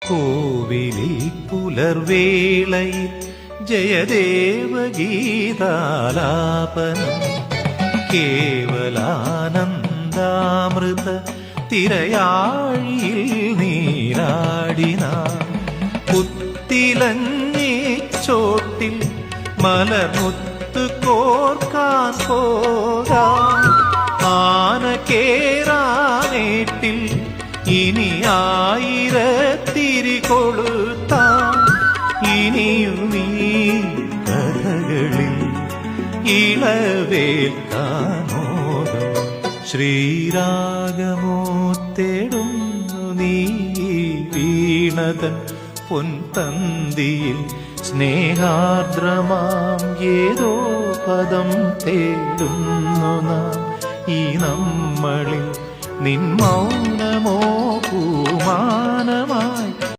കോവിലിൽ പുലർവേളയിൽ ജയദേവഗീതാലാപനം കേവലാനന്ദാമൃത തിരയാഴിയിൽ നീരാടിന പുത്തിലഞ്ഞി ചോട്ടിൽ മലർമുത്ത് കോർക്കാൻ പോകാം ആന കേറാനേട്ടിൽ ഇനി ആയിരത്തിരി കൊളുത്താം ഇനിയും ഈ കഥകളിൽ ഇളവേൽക്കാനോദം ശ്രീരാഗമോ തേടുന്നു നീ വീണതൻ പൊൻതന്തിയിൽ സ്നേഹാർദ്രമാം ഏതോ പദം തേടുന്നു നാം ഈ നമ്മളിൽ നിൻ മൗനമോ പൂമാനമോ